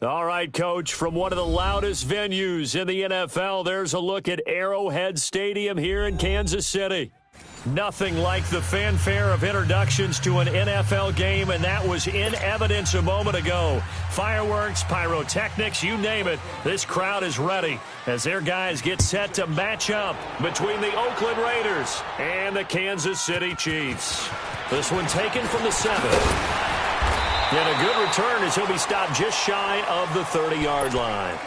All right, Coach, from one of the loudest venues in the NFL, there's a look at Arrowhead Stadium here in Kansas City. Nothing like the fanfare of introductions to an NFL game, and that was in evidence a moment ago. Fireworks, pyrotechnics, you name it. This crowd is ready as their guys get set to match up between the Oakland Raiders and the Kansas City Chiefs. This one taken from the 7. And a good return as he'll be stopped just shy of the 30-yard line.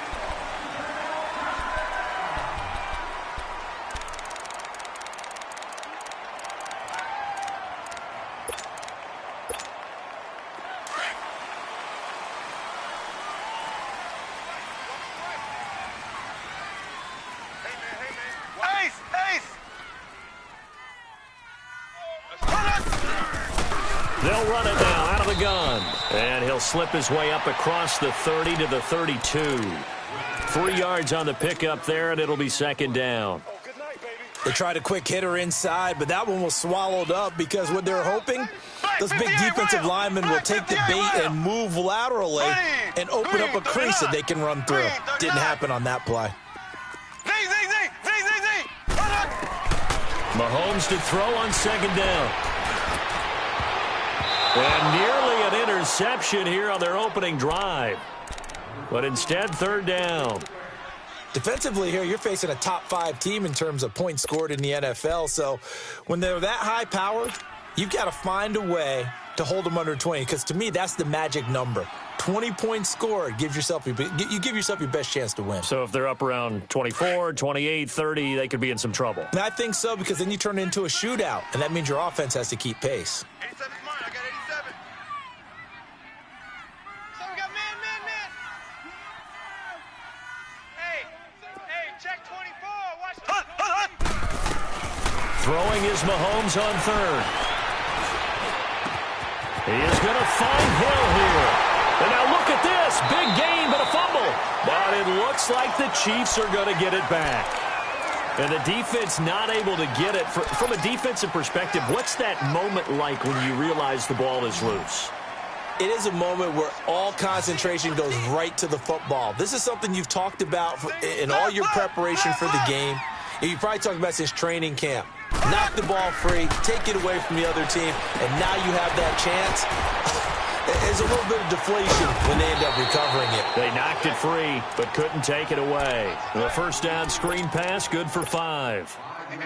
They'll run it now out of the gun. And he'll slip his way up across the 30 to the 32. 3 yards on the pickup there, and it'll be second down. They tried a quick hitter inside, but that one was swallowed up because what they're hoping, those big defensive linemen will take the bait and move laterally and open up a crease that they can run through. Didn't happen on that play. Mahomes to throw on second down. And nearly an interception here on their opening drive. But instead, third down. Defensively here, you're facing a top 5 team in terms of points scored in the NFL. So when they're that high-powered, you've got to find a way to hold them under 20. Because to me, that's the magic number. 20 points scored, you give yourself your best chance to win. So if they're up around 24, 28, 30, they could be in some trouble. And I think so, because then you turn it into a shootout, and that means your offense has to keep pace. 87's mine. I got 87. So we got man. Hey, check 24. Watch. Throwing is Mahomes on third. He is going to find Hill here. And now look at this. Big gain, but a fumble. But it looks like the Chiefs are going to get it back. And the defense not able to get it. From a defensive perspective, what's that moment like when you realize the ball is loose? It is a moment where all concentration goes right to the football. This is something you've talked about in all your preparation for the game. And you probably talked about since training camp. Knock the ball free, take it away from the other team, and now you have that chance. There's a little bit of deflation when they end up recovering it. They knocked it free, but couldn't take it away. The first down screen pass, good for 5.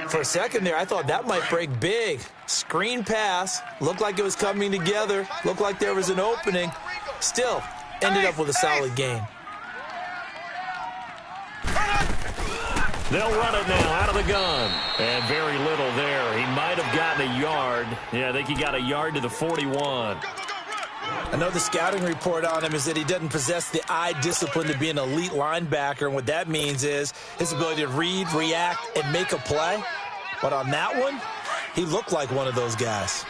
For a second there, I thought that might break big. Screen pass, looked like it was coming together, looked like there was an opening. Still, ended up with a solid gain. They'll run it now out of the gun. And very little there. He might have gotten a yard. Yeah, I think he got a yard to the 41. I know the scouting report on him is that he doesn't possess the eye discipline to be an elite linebacker, and what that means is his ability to read, react, and make a play. But on that one, he looked like one of those guys.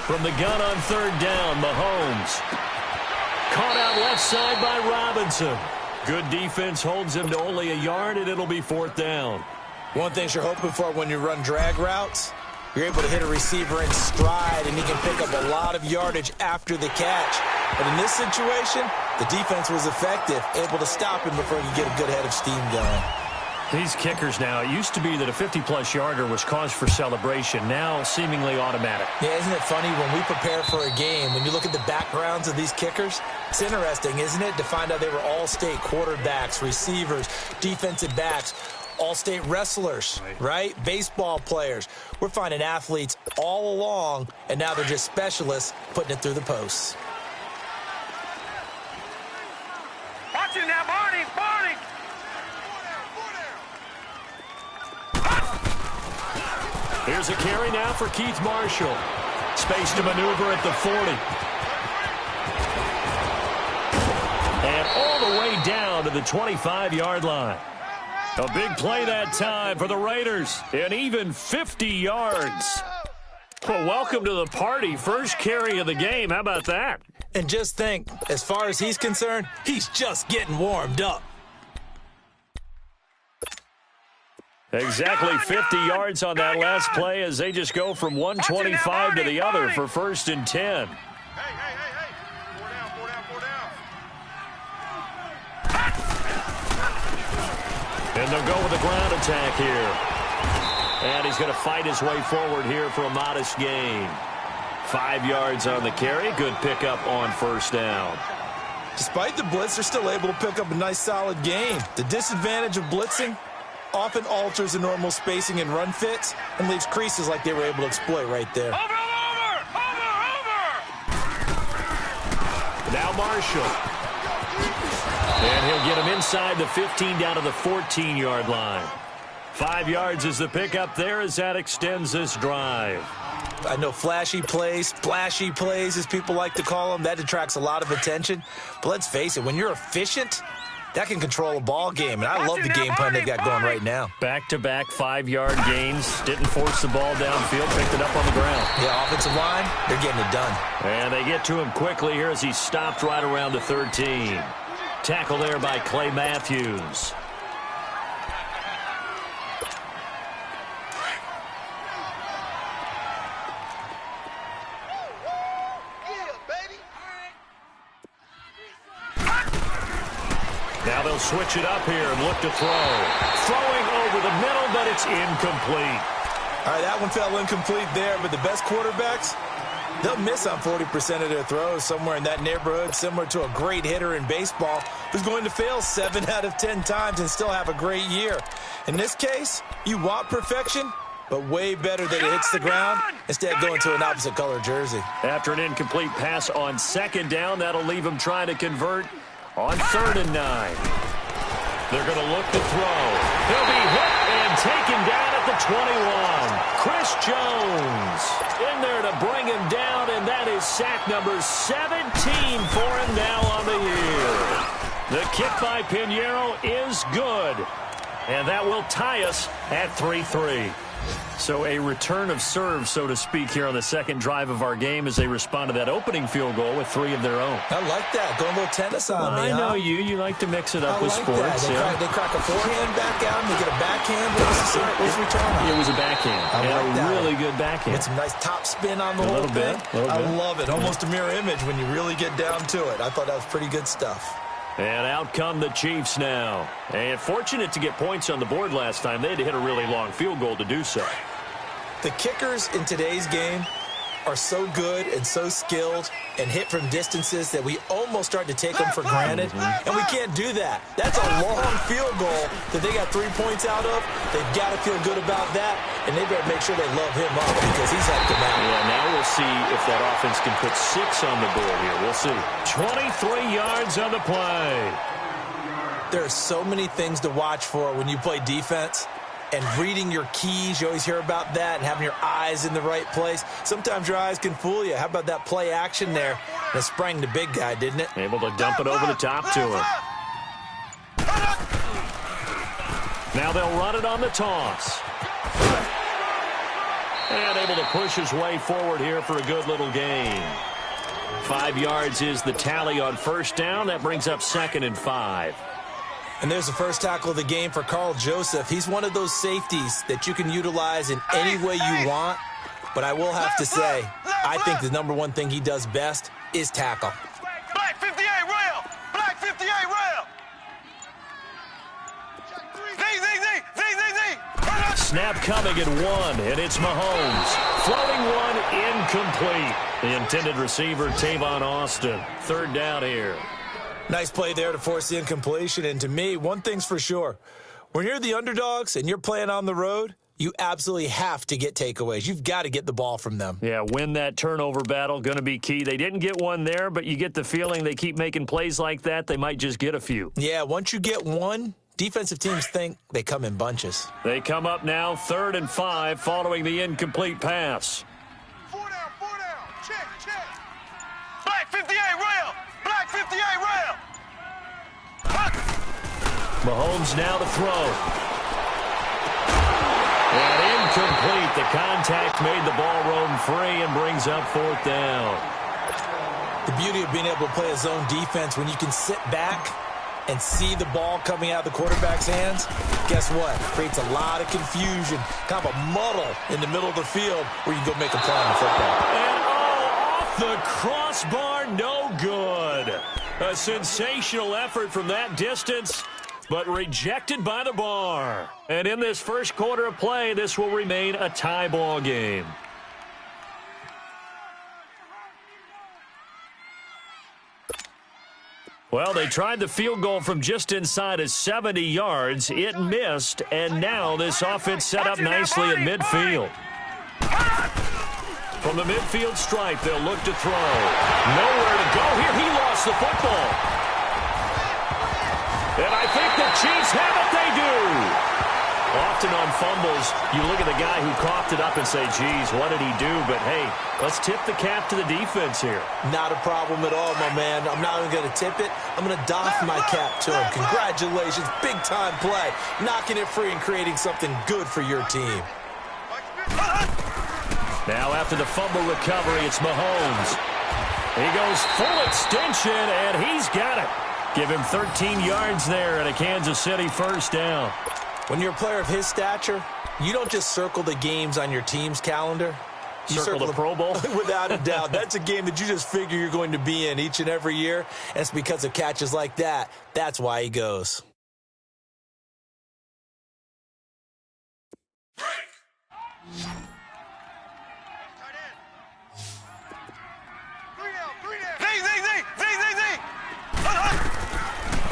From the gun on third down, Mahomes. Caught out left side by Robinson. Good defense holds him to only a yard, and it'll be fourth down. One thing you're hoping for when you run drag routes, you're able to hit a receiver in stride, and he can pick up a lot of yardage after the catch. But in this situation, the defense was effective, able to stop him before he could get a good head of steam going. These kickers now, it used to be that a 50-plus yarder was cause for celebration. Now, seemingly automatic. Yeah, isn't it funny when we prepare for a game, when you look at the backgrounds of these kickers, it's interesting, isn't it, to find out they were all-state quarterbacks, receivers, defensive backs, all-state wrestlers, right? Baseball players. We're finding athletes all along, and now they're just specialists putting it through the posts. Watch it now, Barney. Here's a carry now for Keith Marshall. Space to maneuver at the 40. And all the way down to the 25-yard line. A big play that time for the Raiders. And even 50 yards. Well, welcome to the party. First carry of the game. How about that? And just think, as far as he's concerned, he's just getting warmed up. Exactly 50 yards on that last play as they just go from 125 to the other for 1st and 10. Hey. Four down. And they'll go with a ground attack here. And he's going to fight his way forward here for a modest gain. 5 yards on the carry. Good pickup on 1st down. Despite the blitz, they're still able to pick up a nice, solid gain. The disadvantage of blitzing often alters the normal spacing and run fits and leaves creases like they were able to exploit right there. Over! Now Marshall. And he'll get him inside the 15 down to the 14-yard line. 5 yards is the pickup there as that extends this drive. I know flashy plays, splashy plays, as people like to call them, that attracts a lot of attention. But let's face it, when you're efficient, that can control a ball game, and I love the game plan they got going right now. Back-to-back 5-yard gains. Didn't force the ball downfield. Picked it up on the ground. Yeah, offensive line, they're getting it done. And they get to him quickly here as he stopped right around the 13. Tackle there by Clay Matthews. Now they'll switch it up here and look to throw. Throwing over the middle, but it's incomplete. All right, that one fell incomplete there, but the best quarterbacks, they'll miss on 40% of their throws, somewhere in that neighborhood, similar to a great hitter in baseball who's going to fail 7 out of 10 times and still have a great year. In this case, you want perfection, but way better that it hits the ground instead of going to an opposite color jersey. After an incomplete pass on 2nd down, that'll leave him trying to convert on 3rd and 9. They're going to look to throw. He'll be hit and taken down at the 21. Chris Jones in there to bring him down, and that is sack number 17 for him now on the year. The kick by Pinheiro is good, and that will tie us at 3-3. So a return of serve, so to speak, here on the 2nd drive of our game as they respond to that opening field goal with 3 of their own. I like that. Going a little tennis on me, I know huh? you like to mix it up with like sports. That. They crack a forehand back out, and they get a backhand. What was the return on? It was a backhand. I like a really good backhand. With some nice top spin on the whole little thing. bit. I love it. Almost a mirror image when you really get down to it. I thought that was pretty good stuff. And out come the Chiefs now. And fortunate to get points on the board last time. They had to hit a really long field goal to do so. The kickers in today's game are so good and so skilled and hit from distances that we almost start to take them for granted, and we can't do that. That's a long field goal that they got 3 points out of. They've got to feel good about that, and they better make sure they love him up because he's helped them out. Yeah, now we'll see if that offense can put 6 on the board here. We'll see. 23 yards on the play. There are so many things to watch for when you play defense. And reading your keys, you always hear about that, and having your eyes in the right place. Sometimes your eyes can fool you. How about that play action there? And it sprang the big guy, didn't it? Able to dump it over the top to him. Now they'll run it on the toss. And able to push his way forward here for a good little gain. 5 yards is the tally on 1st down. That brings up 2nd and 5. And there's the first tackle of the game for Carl Joseph. He's one of those safeties that you can utilize in any way you want. But I will have to say, I think the number one thing he does best is tackle. Black 58 rail! Black 58 rail! Z! Snap coming at 1, and it's Mahomes. Floating one, incomplete. The intended receiver, Tavon Austin. 3rd down here. Nice play there to force the incompletion. And to me, one thing's for sure. When you're the underdogs and you're playing on the road, you absolutely have to get takeaways. You've got to get the ball from them. Yeah, win that turnover battle, going to be key. They didn't get one there, but you get the feeling they keep making plays like that, they might just get a few. Yeah, once you get one, defensive teams think they come in bunches. They come up now, 3rd and 5, following the incomplete pass. 4 down. Check. Black 58 rail! Black 58 rail! Mahomes now to throw. And incomplete. The contact made the ball roam free and brings up 4th down. The beauty of being able to play a zone defense when you can sit back and see the ball coming out of the quarterback's hands, guess what? Creates a lot of confusion, kind of a muddle in the middle of the field where you can go make a play on the football. And off the crossbar, no good. A sensational effort from that distance, but rejected by the bar. And in this first quarter of play, this will remain a tie ball game. Well, they tried the field goal from just inside of 70 yards. It missed, and now this offense set up nicely at midfield. From the midfield stripe, they'll look to throw. Nowhere to go here. He lost the football. And I think the Chiefs have it. They do. Often on fumbles, you look at the guy who coughed it up and say, geez, what did he do? But, hey, let's tip the cap to the defense here. Not a problem at all, my man. I'm not even going to tip it. I'm going to doff my cap to him. Congratulations. Big-time play. Knocking it free and creating something good for your team. Now after the fumble recovery, it's Mahomes. He goes full extension, and he's got it. Give him 13 yards there and a Kansas City first down. When you're a player of his stature, you don't just circle the games on your team's calendar. You circle the Pro Bowl? Without a doubt. That's a game that you just figure you're going to be in each and every year. And it's because of catches like that. That's why he goes.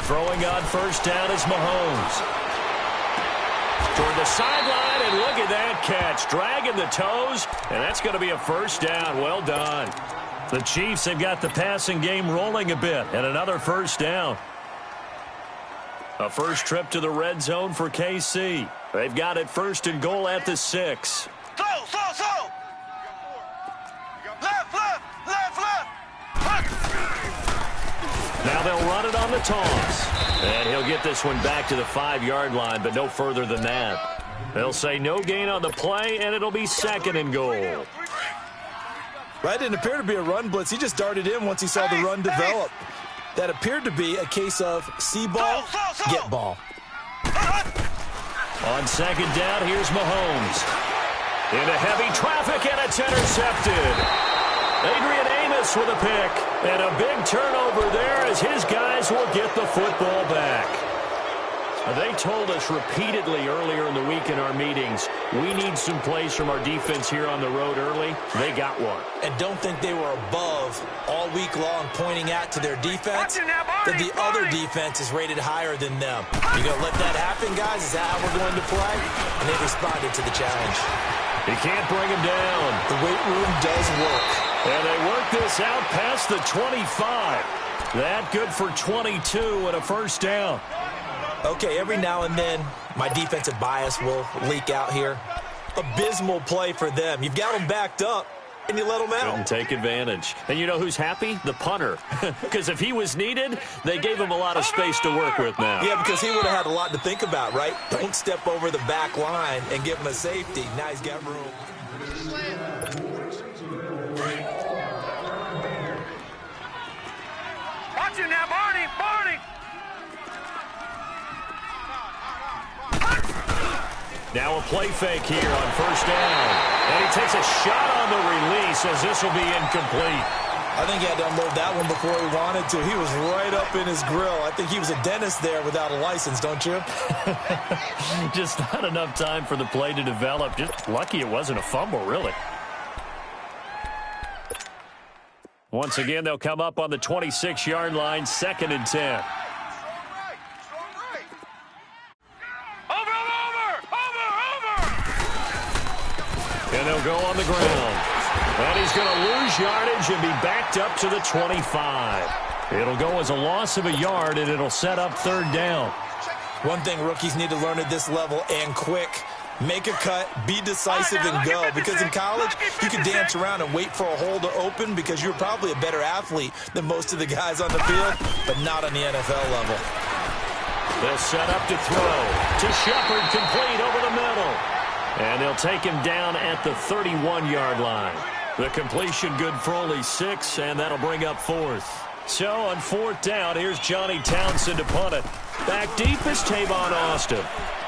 Throwing on first down is Mahomes. Toward the sideline, and look at that catch. Dragging the toes, and that's going to be a first down. Well done. The Chiefs have got the passing game rolling a bit, and another first down. A first trip to the red zone for KC. They've got it first and goal at the 6. Slow. Left. Now they'll run it on the toss. And he'll get this one back to the 5-yard line, but no further than that. They'll say no gain on the play, and it'll be second and goal. Right, didn't appear to be a run blitz. He just darted in once he saw the run develop. That appeared to be a case of see ball, get ball. On second down, here's Mahomes. Into heavy traffic, and it's intercepted. Adrian Amos with a pick, and a big turnover there as his guys will get the football back. They told us repeatedly earlier in the week in our meetings, we need some plays from our defense here on the road early. They got one. And don't think they were above all week long pointing out to their defense that the other defense is rated higher than them. You going to let that happen, guys? Is that how we're going to play? And they responded to the challenge. He can't bring him down. The weight room does work. And they work this out past the 25. That good for 22 and a first down. Okay, every now and then, my defensive bias will leak out here. Abysmal play for them. You've got them backed up, and you let them out. Couldn't take advantage. And you know who's happy? The punter. Because if he was needed, they gave him a lot of space to work with now. Yeah, because he would have had a lot to think about, right? Don't step over the back line and give him a safety. Now he's got room. Watch it now, Barney. Now a play fake here on first down. And he takes a shot on the release as this will be incomplete. I think he had to unload that one before he wanted to. He was right up in his grill. I think he was a dentist there without a license, don't you? Just not enough time for the play to develop. Just lucky it wasn't a fumble, really. Once again, they'll come up on the 26-yard line, 2nd and 10. And they'll go on the ground. And he's going to lose yardage and be backed up to the 25. It'll go as a loss of a yard, and it'll set up 3rd down. One thing rookies need to learn at this level, and quick, make a cut, be decisive, and go. Because in college, you can dance around and wait for a hole to open because you're probably a better athlete than most of the guys on the field, but not on the NFL level. They'll set up to throw. To Shepard, complete over the middle. And they'll take him down at the 31-yard line. The completion good for only 6, and that'll bring up 4th. So on 4th down, here's Johnny Townsend to punt it. Back deep is Tavon Austin.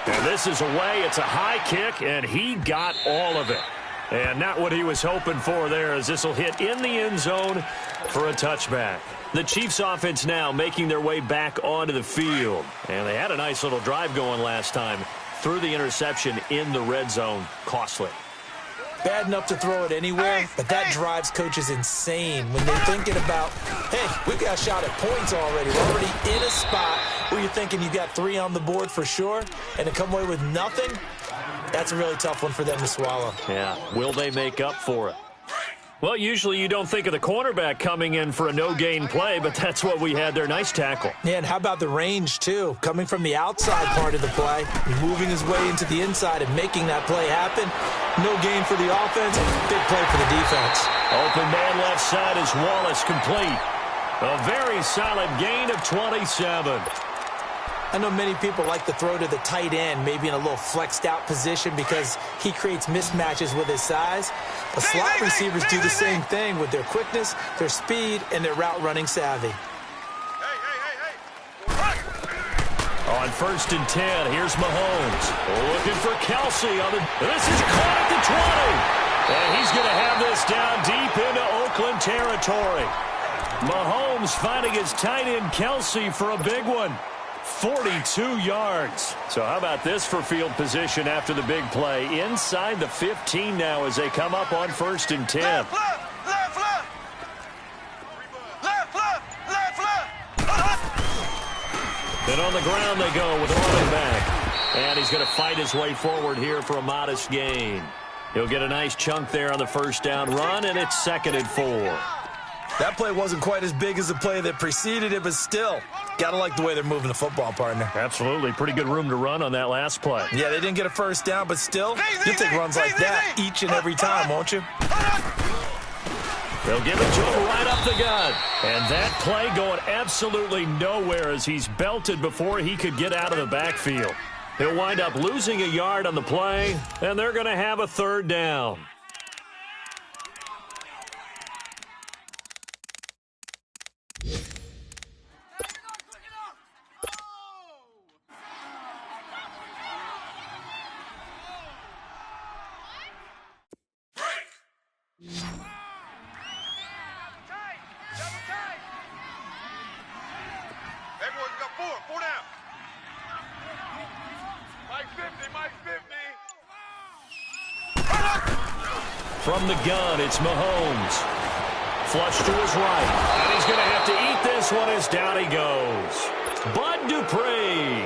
And this is away. It's a high kick, and he got all of it. And not what he was hoping for there, as this will hit in the end zone for a touchback. The Chiefs offense now making their way back onto the field. And they had a nice little drive going last time. Threw the interception in the red zone. Costly. Bad enough to throw it anywhere, but that drives coaches insane when they're thinking about, hey, we've got a shot at points already. We're already in a spot where you're thinking you got 3 on the board for sure, and to come away with nothing, that's a really tough one for them to swallow. Yeah, will they make up for it? Well, usually you don't think of the cornerback coming in for a no-gain play, but that's what we had there. Nice tackle. Yeah, and how about the range, too? Coming from the outside part of the play, moving his way into the inside and making that play happen. No gain for the offense, big play for the defense. Open man left side is Wallace, complete. A very solid gain of 27. I know many people like to throw to the tight end, maybe in a little flexed out position because he creates mismatches with his size. But slot receivers do the same thing with their quickness, their speed, and their route running savvy. On 1st and 10, here's Mahomes. Looking for Kelsey. This is caught at the 20. And he's going to have this down deep into Oakland territory. Mahomes finding his tight end Kelsey for a big one. 42 yards. So how about this for field position after the big play? Inside the 15 now as they come up on 1st and 10. Left, left, left, left. Left, left, left, left. And on the ground they go with a running back. And he's going to fight his way forward here for a modest gain. He'll get a nice chunk there on the 1st down run, and it's 2nd and 4. That play wasn't quite as big as the play that preceded it, but still, gotta like the way they're moving the football, partner. Absolutely. Pretty good room to run on that last play. Yeah, they didn't get a 1st down, but still, you'll take runs like that each and every time, won't you? They'll give it to him right up the gut. And that play going absolutely nowhere as he's belted before he could get out of the backfield. He'll wind up losing a yard on the play, and they're going to have a 3rd down. Everyone's got 4 down. Mike 50, Mike 50. From the gun, it's Mahomes. Flush to his right. And he's going to have to eat this one as down he goes. Bud Dupree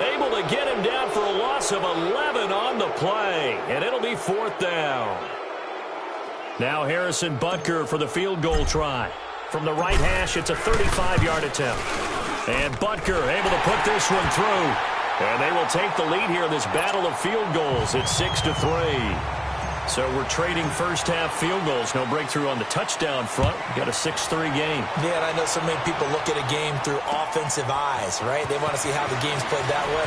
able to get him down for a loss of 11 on the play. And it'll be 4th down. Now Harrison Butker for the field goal try. From the right hash, it's a 35-yard attempt. And Butker able to put this one through. And they will take the lead here in this battle of field goals. It's 6-3. So we're trading first-half field goals. No breakthrough on the touchdown front. We've got a 6-3 game. Yeah, and I know so many people look at a game through offensive eyes, right? They want to see how the game's played that way.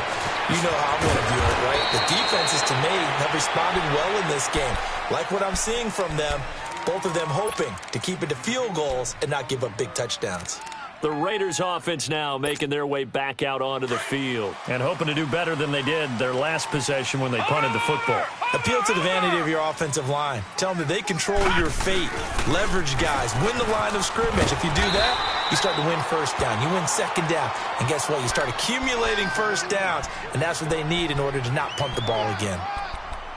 You know how I'm going to view it, right? The defenses, to me, have responded well in this game. Like what I'm seeing from them, both of them hoping to keep it to field goals and not give up big touchdowns. The Raiders offense now making their way back out onto the field and hoping to do better than they did their last possession when they punted the football. Appeal to the vanity of your offensive line. Tell them that they control your fate. Leverage guys. Win the line of scrimmage. If you do that, you start to win 1st down. You win 2nd down. And guess what? You start accumulating 1st downs. And that's what they need in order to not punt the ball again.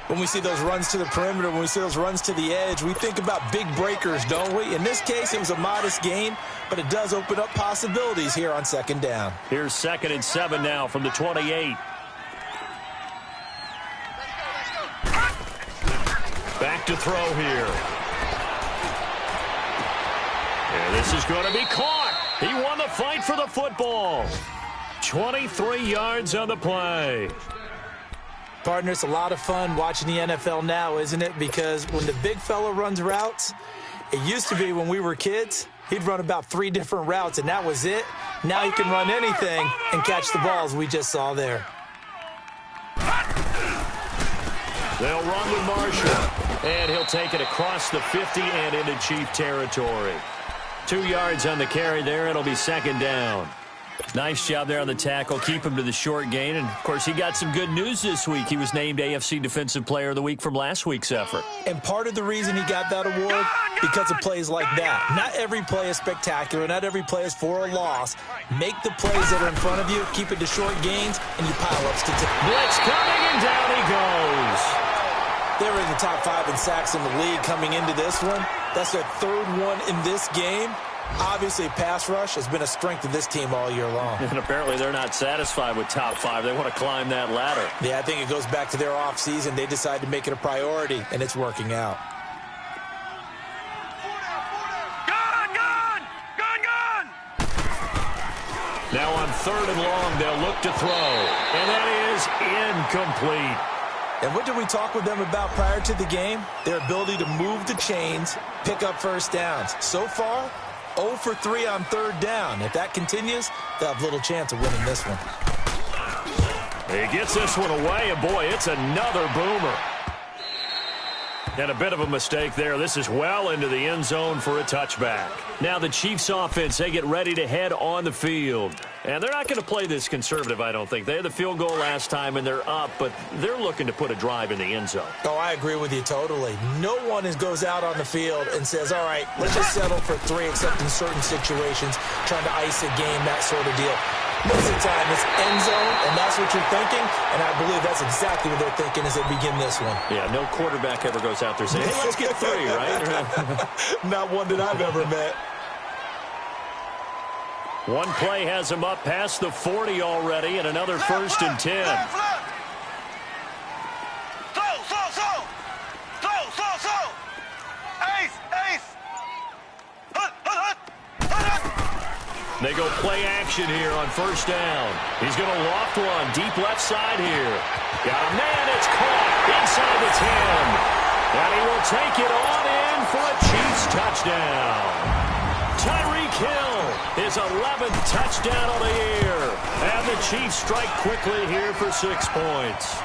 When we see those runs to the perimeter, when we see those runs to the edge, we think about big breakers, don't we? In this case, it was a modest gain, but it does open up possibilities here on 2nd down. Here's 2nd and 7 now from the 28. Back to throw here. And this is going to be caught. He won the fight for the football. 23 yards on the play. Partner, it's a lot of fun watching the NFL now, isn't it? Because when the big fella runs routes, it used to be when we were kids, he'd run about 3 different routes, and that was it. Now he can run anything and catch the balls we just saw there. They'll run with Marshall, and he'll take it across the 50 and into Chief territory. 2 yards on the carry there. It'll be second down. Nice job there on the tackle. Keep him to the short gain. And, of course, he got some good news this week. He was named AFC Defensive Player of the Week from last week's effort. And part of the reason he got that award, because of plays like that. Not every play is spectacular. Not every play is for a loss. Make the plays that are in front of you, keep it to short gains, and you pile up statistics. Blitz coming, and down he goes. They were in the top 5 in sacks in the league coming into this one. That's their third one in this game. Obviously, pass rush has been a strength of this team all year long. And apparently they're not satisfied with top 5. They want to climb that ladder. Yeah, I think it goes back to their offseason. They decided to make it a priority, and it's working out. Gun! Now on 3rd and long, they'll look to throw. And that is incomplete. And what did we talk with them about prior to the game? Their ability to move the chains, pick up first downs. So far, 0 for 3 on 3rd down. If that continues, they'll have little chance of winning this one. He gets this one away, and boy, it's another boomer. And a bit of a mistake there. This is well into the end zone for a touchback. Now the Chiefs offense, they get ready to head on the field. And they're not going to play this conservative, I don't think. They had the field goal last time, and they're up, but they're looking to put a drive in the end zone. Oh, I agree with you totally. No one goes out on the field and says, all right, let's just settle for 3, except in certain situations, trying to ice a game, that sort of deal. Most of the time, it's end zone, and that's what you're thinking, and I believe that's exactly what they're thinking as they begin this one. Yeah, no quarterback ever goes out there saying, hey, let's get 3, right? Not one that I've ever met. One play has him up past the 40 already, and another 1st and 10. Slow. Ace. They go play action here on 1st down. He's going to loft one deep left side here. Got a man. It's caught inside the 10. And he will take it on in for a Chiefs touchdown. Tyreek Hill, his 11th touchdown of the year. And the Chiefs strike quickly here for 6 points.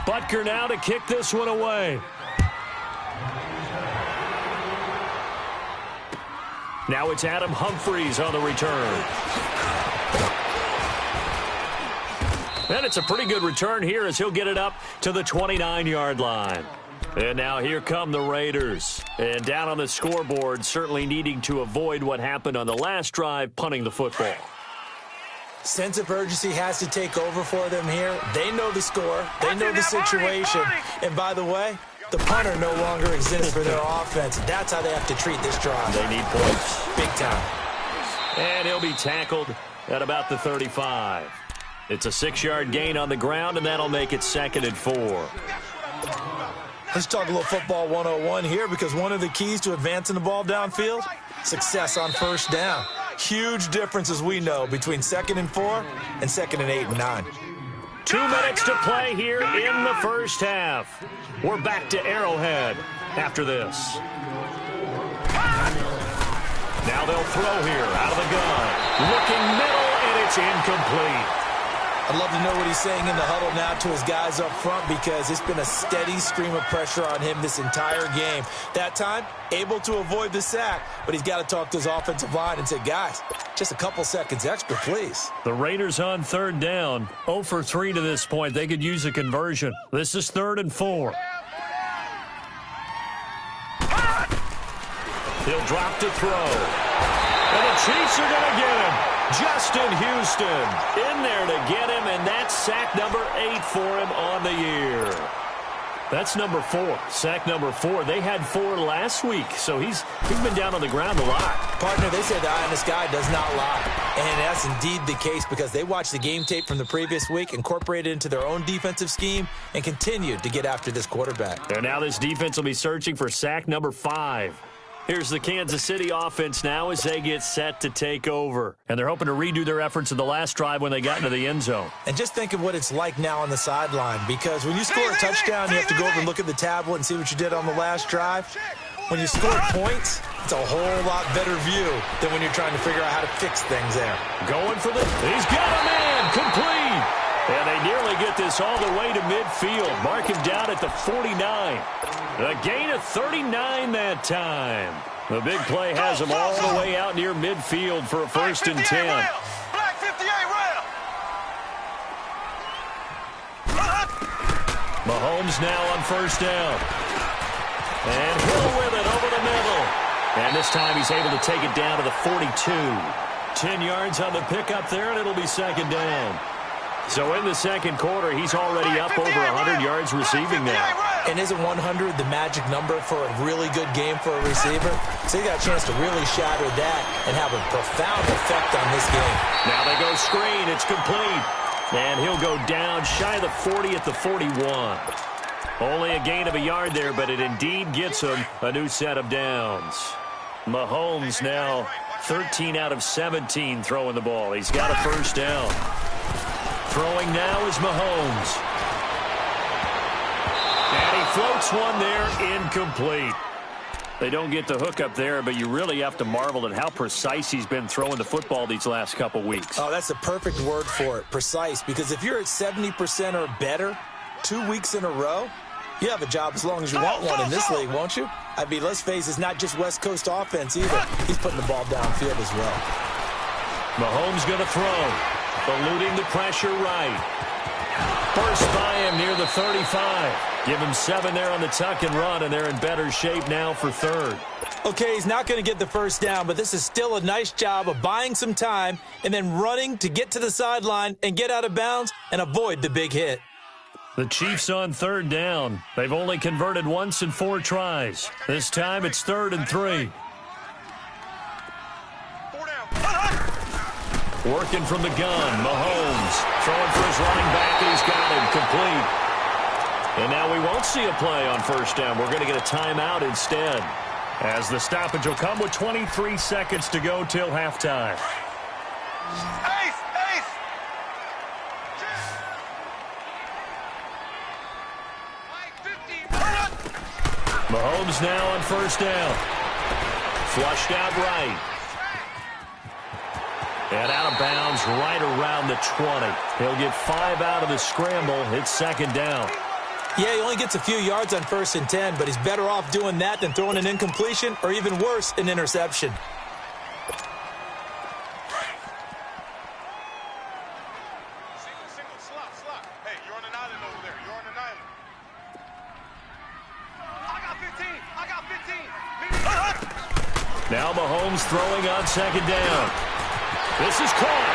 Butker now to kick this one away. Now it's Adam Humphries on the return. And it's a pretty good return here as he'll get it up to the 29-yard line. And now here come the Raiders. And down on the scoreboard, certainly needing to avoid what happened on the last drive, punting the football. Sense of urgency has to take over for them here. They know the score. They know the situation. And by the way, the punter no longer exists for their offense. That's how they have to treat this drive. They need points. Big time. And he'll be tackled at about the 35. It's a 6-yard gain on the ground, and that'll make it 2nd and 4. Let's talk a little football 101 here, because one of the keys to advancing the ball downfield, success on 1st down. Huge difference, as we know, between 2nd and 4 and 2nd and 8 and 9. 2 minutes to play here in the first half. We're back to Arrowhead after this. Now they'll throw here out of the gun. Looking middle, and it's incomplete. I'd love to know what he's saying in the huddle now to his guys up front, because it's been a steady stream of pressure on him this entire game. That time, able to avoid the sack, but he's got to talk to his offensive line and say, guys, just a couple seconds extra, please. The Raiders on 3rd down. 0 for 3 to this point. They could use a conversion. This is 3rd and 4. He'll drop to throw. And the Chiefs are going to get him. Justin Houston in there to get him, and that's sack number 8 for him on the year. That's number 4. Sack number 4. They had 4 last week, so he's been down on the ground a lot. Partner, they say the eye in the sky does not lie. And that's indeed the case, because they watched the game tape from the previous week, incorporated it into their own defensive scheme, and continued to get after this quarterback. And now this defense will be searching for sack number 5. Here's the Kansas City offense now as they get set to take over. And they're hoping to redo their efforts in the last drive when they got into the end zone. And just think of what it's like now on the sideline, because when you score a touchdown, you have to go over and look at the tablet and see what you did on the last drive. When you score points, it's a whole lot better view than when you're trying to figure out how to fix things there. Going for the... He's got a man! Complete! And they nearly get this all the way to midfield. Mark him down at the 49. A gain of 39 that time. The big play has him all the way out near midfield for a first and 10. Black 58 rail. Mahomes now on first down. And Hill with it over the middle. And this time he's able to take it down to the 42. 10 yards on the pickup there, and it'll be second down. So in the second quarter, he's already up over 100 yards receiving now. And isn't 100 the magic number for a really good game for a receiver? So he got a chance to really shatter that and have a profound effect on this game. Now they go screen. It's complete. And he'll go down shy of the 40 at the 41. Only a gain of a yard there, but it indeed gets him a new set of downs. Mahomes now 13 out of 17 throwing the ball. He's got a first down. Throwing now is Mahomes. And he floats one there, incomplete. They don't get the hook up there, but you really have to marvel at how precise he's been throwing the football these last couple weeks. Oh, that's the perfect word for it, precise, because if you're at 70% or better 2 weeks in a row, you have a job as long as you want one in this league, won't you? I mean, let's face it, it's not just West Coast offense either. He's putting the ball downfield as well. Mahomes going to throw. Eluding the pressure right. First by him near the 35. Give him 7 there on the tuck and run, and they're in better shape now for third. Okay, he's not going to get the first down, but this is still a nice job of buying some time and then running to get to the sideline and get out of bounds and avoid the big hit. The Chiefs on third down. They've only converted once in 4 tries. This time it's 3rd and 3. 4 down. Working from the gun, Mahomes throwing for his running back, and he's got him complete. And now we won't see a play on first down. We're going to get a timeout instead, as the stoppage will come with 23 seconds to go till halftime. Ace, ace. Mahomes now on first down. Flushed out right. And out of bounds right around the 20. He'll get 5 out of the scramble. It's second down. Yeah, he only gets a few yards on 1st and 10, but he's better off doing that than throwing an incompletion or even worse, an interception. Single, slot. Hey, you're on an island over there. You're on an island. I got 15. Now Mahomes throwing on second down. This is caught.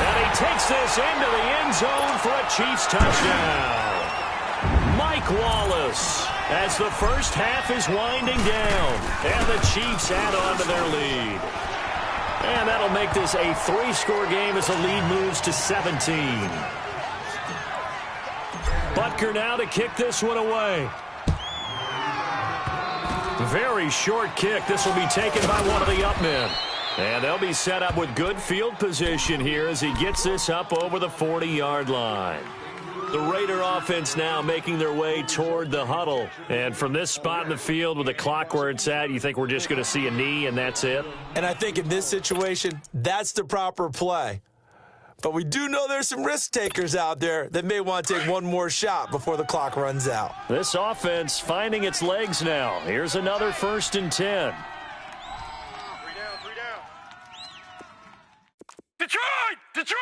And he takes this into the end zone for a Chiefs touchdown. Mike Wallace, as the first half is winding down, and the Chiefs add on to their lead. And that'll make this a 3-score game as the lead moves to 17. Butker now to kick this one away. Very short kick. This will be taken by one of the up men. And they'll be set up with good field position here as he gets this up over the 40-yard line. The Raider offense now making their way toward the huddle. And from this spot in the field with the clock where it's at, you think we're just going to see a knee and that's it? And I think in this situation, that's the proper play. But we do know there's some risk takers out there that may want to take one more shot before the clock runs out. This offense finding its legs now. Here's another 1st and 10. 3 down. Detroit!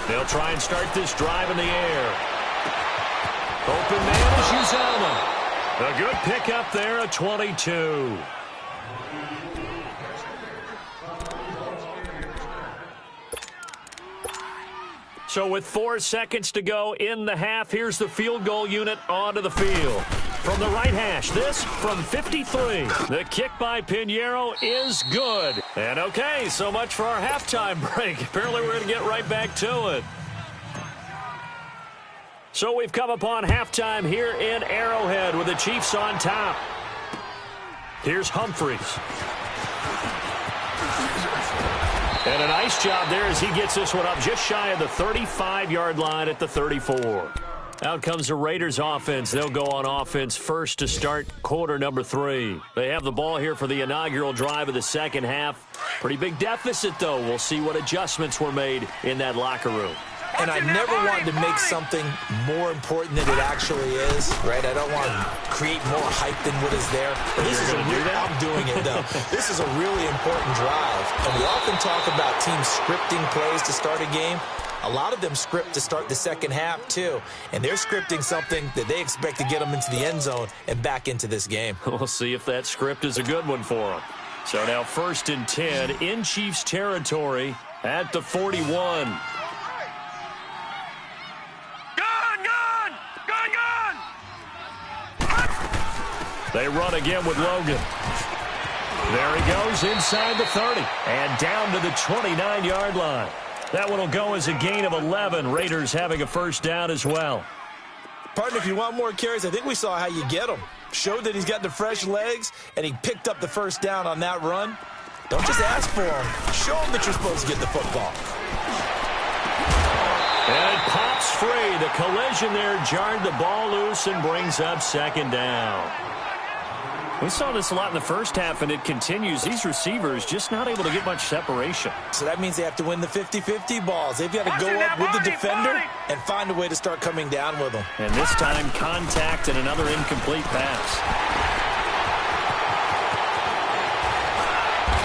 They'll try and start this drive in the air. Open man is Uzama. A good pickup there at 22. So with 4 seconds to go in the half, here's the field goal unit onto the field. From the right hash, this from 53. The kick by Pinheiro is good. And okay, so much for our halftime break. Apparently we're going to get right back to it. So we've come upon halftime here in Arrowhead with the Chiefs on top. Here's Humphries. And a nice job there as he gets this one up just shy of the 35-yard line at the 34. Out comes the Raiders offense. They'll go on offense first to start quarter number 3. They have the ball here for the inaugural drive of the second half. Pretty big deficit, though. We'll see what adjustments were made in that locker room. and I never want to make something more important than it actually is, right? I don't want to create more hype than what is there. But this is I'm doing it, though. This is a really important drive, and we often talk about teams scripting plays to start a game. A lot of them script to start the second half, too. And they're scripting something that they expect to get them into the end zone and back into this game. We'll see if that script is a good one for them. So now 1st and 10 in Chiefs territory at the 41. Gun! They run again with Logan. There he goes inside the 30 and down to the 29-yard line. That one will go as a gain of 11. Raiders having a first down as well. Partner, if you want more carries, I think we saw how you get them. Showed that he's got the fresh legs, and he picked up the first down on that run. Don't just ask for him. Show him that you're supposed to get the football. And it pops free. The collision there jarred the ball loose and brings up second down. We saw this a lot in the first half, and it continues. These receivers just not able to get much separation. So that means they have to win the 50-50 balls. They've got to go up with the defender and find a way to start coming down with them. And this time, contact and another incomplete pass.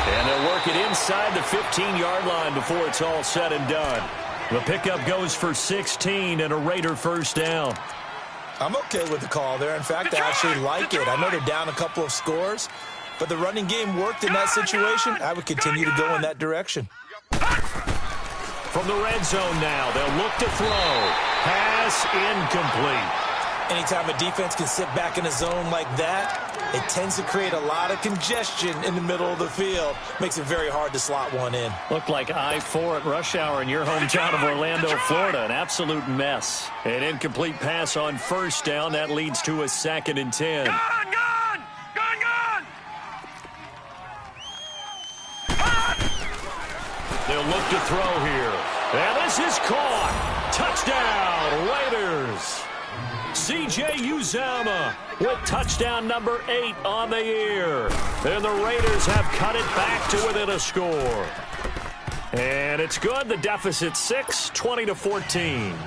And they'll work it inside the 15-yard line before it's all said and done. The pickup goes for 16 and a Raider first down. I'm okay with the call there. In fact, I actually like it. I know they're down a couple of scores, but the running game worked in that situation. I would continue to go in that direction. From the red zone now, they'll look to throw. Pass incomplete. Anytime a defense can sit back in a zone like that, it tends to create a lot of congestion in the middle of the field. Makes it very hard to slot one in. Looked like I-4 at rush hour in your hometown of Orlando, Florida. An absolute mess. An incomplete pass on first down. That leads to a 2nd and 10. Gun! They'll look to throw here. And this is caught. Touchdown, Raiders. C.J. Uzomah with touchdown number 8 on the year. And the Raiders have cut it back to within a score. And it's good. The deficit 6, 20-14.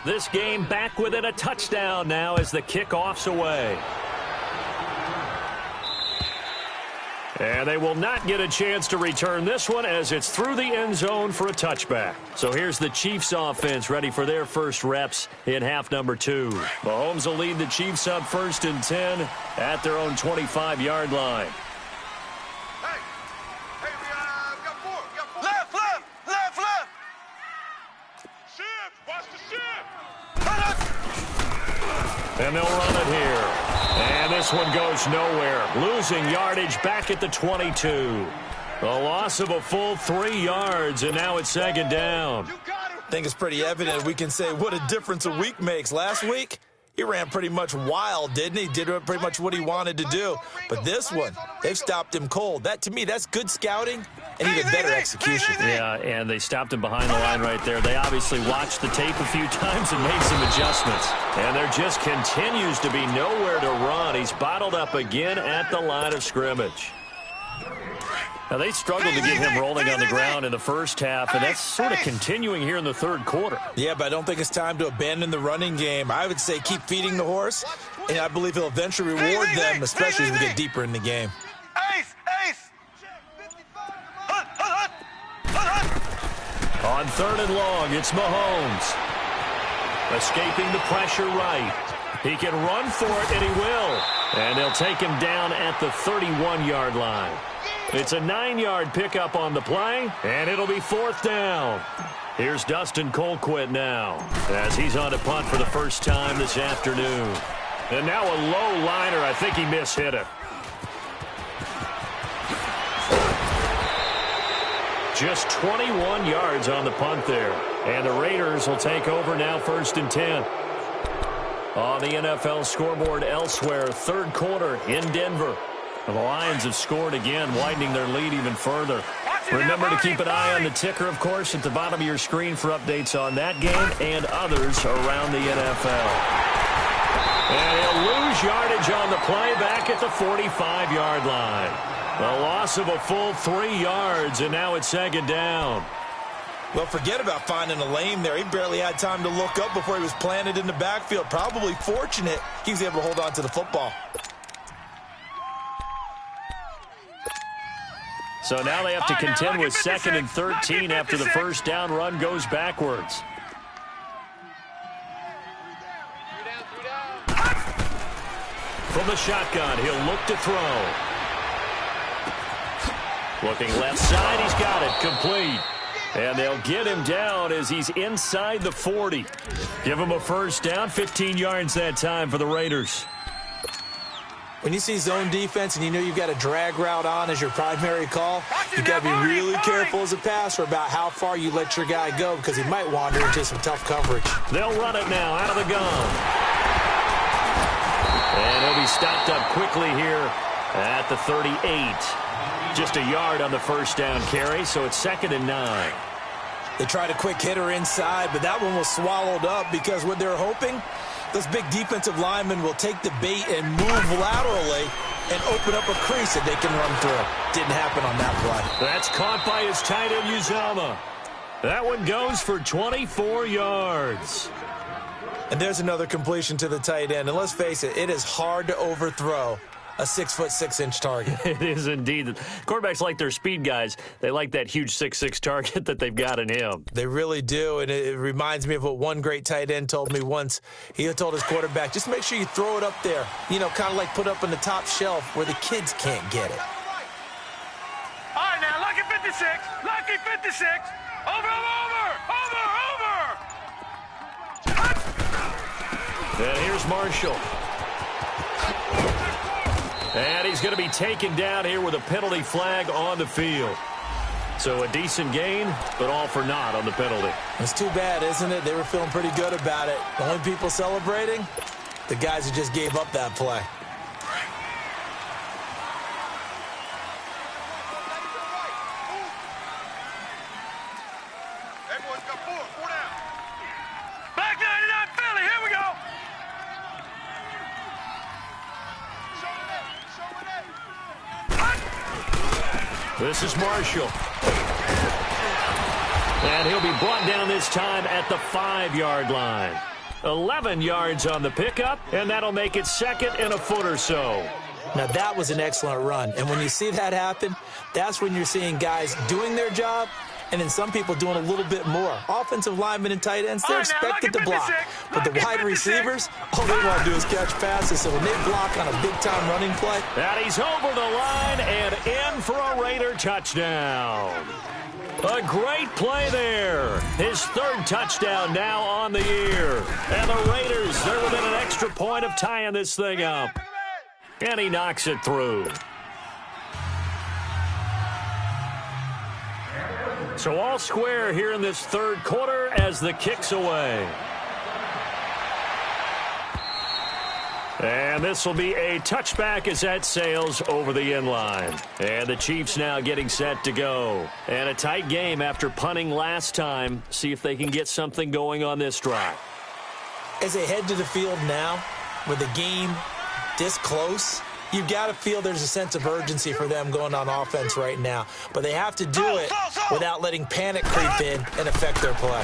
This game back within a touchdown now as the kickoff's away. And they will not get a chance to return this one as it's through the end zone for a touchback. So here's the Chiefs offense ready for their first reps in half number 2. Mahomes will lead the Chiefs up 1st and 10 at their own 25-yard line. Hey, we got 4. Left. Shift, watch the shift. And they'll run it here. And this one goes nowhere. Losing yardage back at the 22. A loss of a full 3 yards, and now it's 2nd down. I think it's pretty evident. We can say what a difference a week makes. Last week, he ran pretty much wild, didn't he? Did pretty much what he wanted to do. But this one, they've stopped him cold. That, to me, that's good scouting and even better execution. Yeah, and they stopped him behind the line right there. They obviously watched the tape a few times and made some adjustments. And there just continues to be nowhere to run. He's bottled up again at the line of scrimmage. Now, they struggled to get him rolling on the ground in the first half, and that's sort of continuing here in the third quarter. Yeah, but I don't think it's time to abandon the running game. I would say keep feeding the horse, and I believe he'll eventually reward them, especially as we get deeper in the game. Ace! On 3rd and long, it's Mahomes. Escaping the pressure right. He can run for it, and he will. And they'll take him down at the 31-yard line. It's a 9-yard pickup on the play, and it'll be 4th down. Here's Dustin Colquitt now as he's on to punt for the first time this afternoon. And now a low liner. I think he mishit it. Just 21 yards on the punt there. And the Raiders will take over now 1st and 10. On the NFL scoreboard elsewhere, 3rd quarter in Denver. The Lions have scored again, widening their lead even further. Remember to keep an eye on the ticker, of course, at the bottom of your screen for updates on that game and others around the NFL. And he'll lose yardage on the play back at the 45-yard line. A loss of a full 3 yards, and now it's 2nd down. Well, forget about finding a lane there. He barely had time to look up before he was planted in the backfield. Probably fortunate he was able to hold on to the football. So now they have to contend with 2nd and 13 after the first down run goes backwards. From the shotgun, he'll look to throw. Looking left side, he's got it, complete. And they'll get him down as he's inside the 40. Give him a first down, 15 yards that time for the Raiders. When you see zone defense and you know you've got a drag route on as your primary call, you've got to be really careful as a passer about how far you let your guy go because he might wander into some tough coverage. They'll run it now out of the gun. And he'll be stopped up quickly here at the 38. Just a yard on the first down carry, so it's 2nd and 9. They tried a quick hitter inside, but that one was swallowed up because what they're hoping, those big defensive linemen will take the bait and move laterally and open up a crease that they can run through. Didn't happen on that play. That's caught by his tight end, Uzama. That one goes for 24 yards. And there's another completion to the tight end. And let's face it, it is hard to overthrow a 6'6" target. It is indeed. Quarterbacks like their speed guys. They like that huge 6'6" target that they've got in him. They really do, and it reminds me of what one great tight end told me once. He told his quarterback, just make sure you throw it up there, you know, kind of like put up on the top shelf where the kids can't get it. All right, now, lucky 56. Lucky 56. Over. And here's Marshall. And he's going to be taken down here with a penalty flag on the field. So a decent gain, but all for naught on the penalty. It's too bad, isn't it? They were feeling pretty good about it. The only people celebrating, the guys who just gave up that play. Everyone's got four down. Back 99 Philly, here we go. This is Marshall. And he'll be brought down this time at the 5-yard line. 11 yards on the pickup, and that'll make it 2nd and a foot or so. Now, that was an excellent run. And when you see that happen, that's when you're seeing guys doing their job and then some people doing a little bit more. Offensive linemen and tight ends, they're expected to block. But the wide receivers, all they want to do is catch passes. So when they block on a big-time running play. And he's over the line and in for a Raider touchdown. A great play there. His 3rd touchdown now on the year. And the Raiders, they're within an extra point of tying this thing up. And he knocks it through. So all square here in this 3rd quarter as the kick's away. And this will be a touchback as that sails over the end line. And the Chiefs now getting set to go. And a tight game after punting last time. See if they can get something going on this drive. As they head to the field now, with the game this close, you've got to feel there's a sense of urgency for them going on offense right now. But they have to do it without letting panic creep in and affect their play.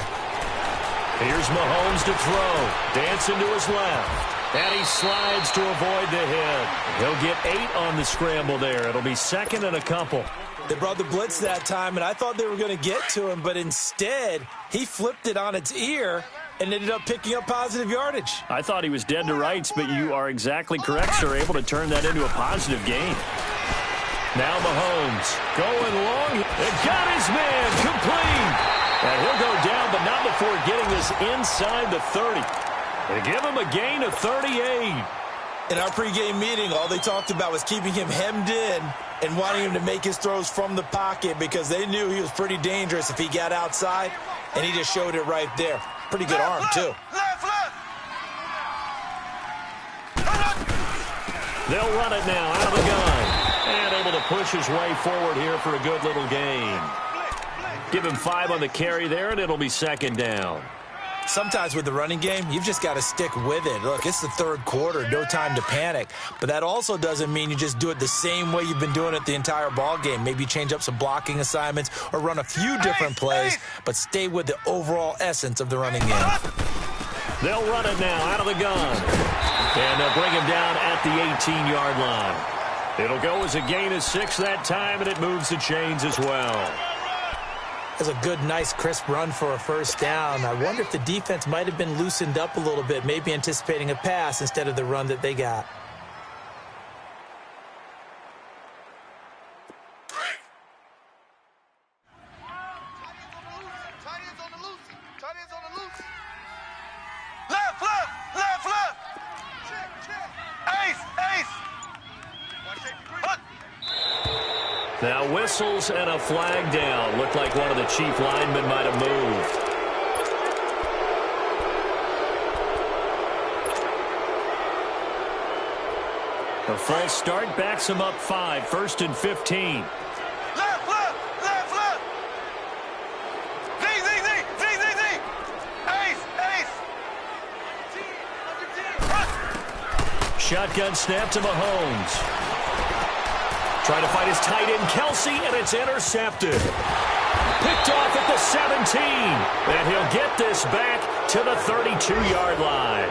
Here's Mahomes to throw. Dancing to his left. And he slides to avoid the hit. He'll get 8 on the scramble there. It'll be 2nd and a couple. They brought the blitz that time, and I thought they were going to get to him, but instead he flipped it on its ear and ended up picking up positive yardage. I thought he was dead to rights, but you are exactly correct, sir. Able to turn that into a positive gain. Now Mahomes going long. And got his man complete. And he'll go down, but not before getting this inside the 30. They give him a gain of 38. In our pregame meeting, all they talked about was keeping him hemmed in and wanting him to make his throws from the pocket because they knew he was pretty dangerous if he got outside, and he just showed it right there. Pretty good arm, too. They'll run it now out of the gun. And able to push his way forward here for a good little gain. Give him 5 on the carry there, and it'll be 2nd down. Sometimes with the running game, you've just got to stick with it. Look, it's the third quarter, no time to panic. But that also doesn't mean you just do it the same way you've been doing it the entire ball game. Maybe change up some blocking assignments or run a few different plays, but stay with the overall essence of the running game. They'll run it now out of the gun. And they'll bring him down at the 18-yard line. It'll go as a gain of 6 that time, and it moves the chains as well. That's a good, nice, crisp run for a first down. I wonder if the defense might have been loosened up a little bit, maybe anticipating a pass instead of the run that they got. Now whistles and a flag down. Looked like one of the chief linemen might have moved. A false start backs him up 5, 1st and 15. Left. Z. Ace. Shotgun snap to Mahomes. Trying to find his tight end, Kelsey, and it's intercepted. Picked off at the 17. And he'll get this back to the 32-yard line.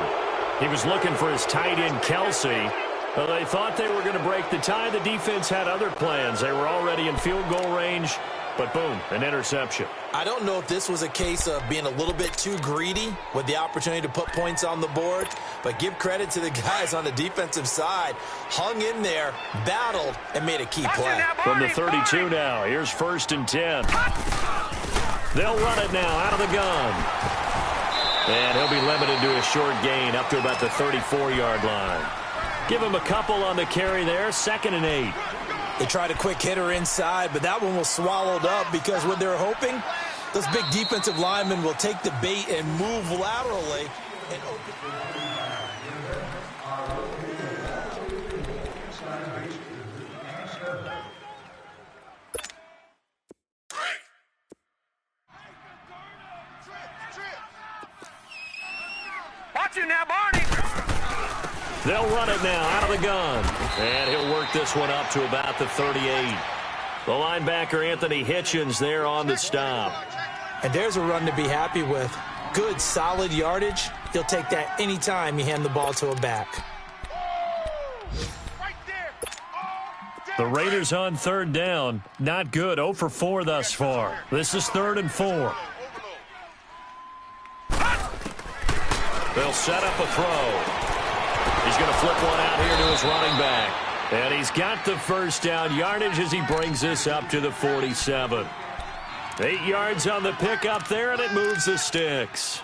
He was looking for his tight end, Kelsey. Well, they thought they were going to break the tie. The defense had other plans. They were already in field goal range, but boom, an interception. I don't know if this was a case of being a little bit too greedy with the opportunity to put points on the board, but give credit to the guys on the defensive side. Hung in there, battled, and made a key play. From the 32 now, here's 1st and 10. They'll run it now out of the gun. And he'll be limited to a short gain up to about the 34-yard line. Give him a couple on the carry there, 2nd and 8. They tried a quick hitter inside, but that one was swallowed up because what they're hoping, those big defensive linemen will take the bait and move laterally. And Watch it now, Barney. They'll run it now out of the gun. And he'll work this one up to about the 38. The linebacker, Anthony Hitchens, there on the stop. And there's a run to be happy with. Good, solid yardage. You'll take that anytime you hand the ball to a back. The Raiders on 3rd down. Not good. 0 for 4 thus far. This is 3rd and 4. They'll set up a throw. He's going to flip one out here to his running back. And he's got the first down yardage as he brings this up to the 47. 8 yards on the pickup there, and it moves the sticks.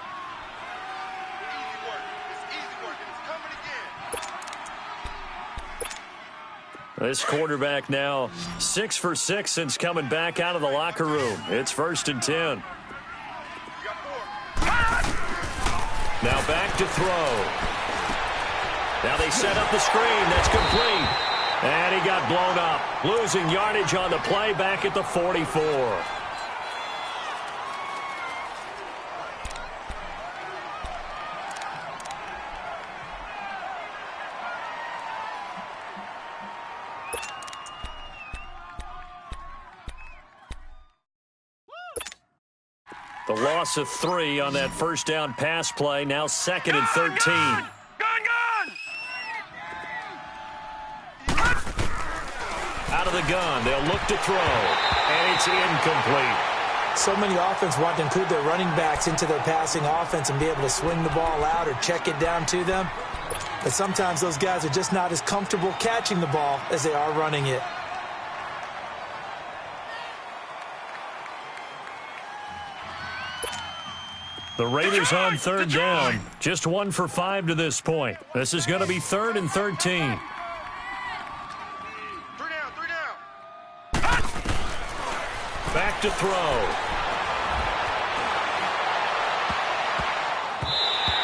This quarterback now 6 for 6 since coming back out of the locker room. It's 1st and 10. Now back to throw. Now they set up the screen. That's complete. And he got blown up. Losing yardage on the play back at the 44. The loss of 3 on that first down pass play. Now 2nd and 13. Out of the gun, they'll look to throw, and it's incomplete. So many offenses want to include their running backs into their passing offense and be able to swing the ball out or check it down to them. But sometimes those guys are just not as comfortable catching the ball as they are running it. The Raiders on 3rd down. Just 1 for 5 to this point. This is going to be 3rd and 13. Back to throw.